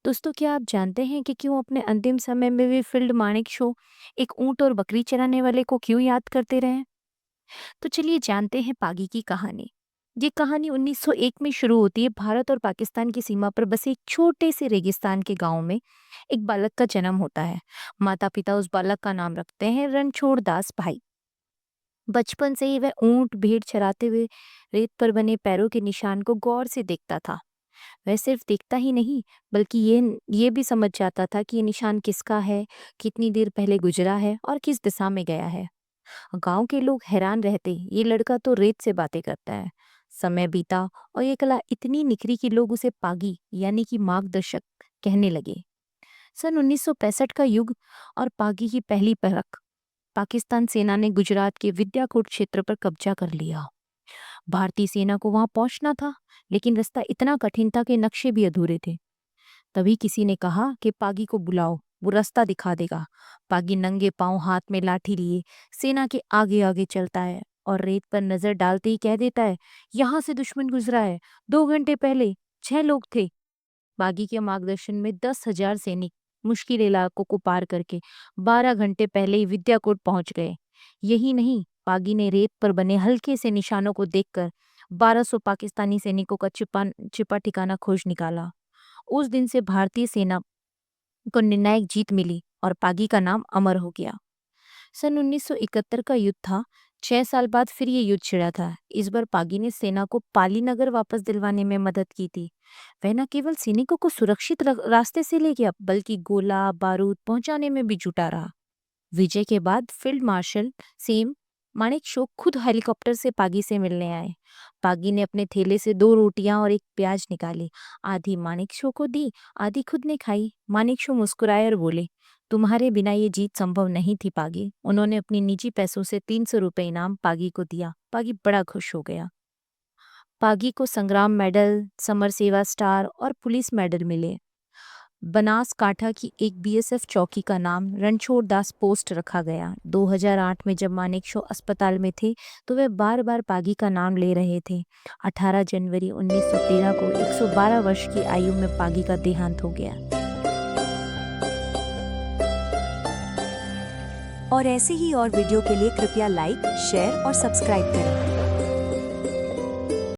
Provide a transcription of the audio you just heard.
दोस्तों, क्या आप जानते हैं कि क्यों अपने अंतिम समय में भी फील्ड मानेकशॉ एक ऊंट और बकरी चराने वाले को क्यों याद करते रहे? तो चलिए जानते हैं पागी की कहानी। ये कहानी 1901 में शुरू होती है। भारत और पाकिस्तान की सीमा पर बसे एक छोटे से रेगिस्तान के गांव में एक बालक का जन्म होता है। माता पिता उस बालक का नाम रखते हैं रणछोड़ दास भाई। बचपन से ही वह ऊंट भेड़ चराते हुए रेत पर बने पैरों के निशान को गौर से देखता था। वह सिर्फ देखता ही नहीं, बल्कि ये भी समझ जाता था कि ये निशान किसका है, कितनी देर पहले गुजरा है और किस दिशा में गया है। गांव के लोग हैरान रहते, ये लड़का तो रेत से बातें करता है। समय बीता और ये कला इतनी निखरी कि लोग उसे पागी यानी कि मार्गदर्शक कहने लगे। सन 1965 का युग और पागी की पहली परख। पाकिस्तान सेना ने गुजरात के विद्याकोट क्षेत्र पर कब्जा कर लिया। भारतीय सेना को वहां पहुंचना था, लेकिन रास्ता इतना कठिन था कि नक्शे भी अधूरे थे। तभी किसी ने कहा कि पागी को बुलाओ, वो रास्ता दिखा देगा। पागी नंगे पांव हाथ में लाठी लिए सेना के आगे आगे चलता है और रेत पर नजर डालते ही कह देता है, यहाँ से दुश्मन गुजरा है। 2 घंटे पहले 6 लोग थे। बागी के मार्गदर्शन में 10,000 सैनिक मुश्किल इलाकों को पार करके 12 घंटे पहले ही विद्याकोट पहुंच गए। यही नहीं, बागी ने रेत पर बने हल्के से निशानों को देखकर 1200 पाकिस्तानी सैनिकों का छिपा ठिकाना खोज निकाला। उस दिन से भारतीय सेना को निर्णायक जीत मिली और पागी का नाम अमर हो गया। सन 1971 का युद्ध था। 6 साल बाद फिर ये युद्ध छिड़ा था। इस बार पागी ने सेना को पाली नगर वापस दिलवाने में मदद की थी। वह न केवल सैनिकों को सुरक्षित रास्ते से ले गया, बल्कि गोला बारूद पहुंचाने में भी जुटा रहा। विजय के बाद फील्ड मार्शल सेम मानेकशॉ खुद हेलीकॉप्टर से पागी से मिलने आए। पागी ने अपने थैले से 2 रोटियां और एक प्याज निकाली। आधी मानेकशॉ को दी, आधी खुद ने खाई। मानेकशॉ मुस्कुराए और बोले, तुम्हारे बिना ये जीत संभव नहीं थी पागी। उन्होंने अपने निजी पैसों से 300 रुपए इनाम पागी को दिया। पागी बड़ा खुश हो गया। पागी को संग्राम मेडल, समर सेवा स्टार और पुलिस मेडल मिले। बनासकांठा की एक बीएसएफ चौकी का नाम रणछोड़ दास पोस्ट रखा गया। 2008 में जब मानेकशॉ अस्पताल में थे तो वे बार बार पागी का नाम ले रहे थे। 18 जनवरी 1913 को 112 वर्ष की आयु में पागी का देहांत हो गया। और ऐसे ही और वीडियो के लिए कृपया लाइक, शेयर और सब्सक्राइब करें।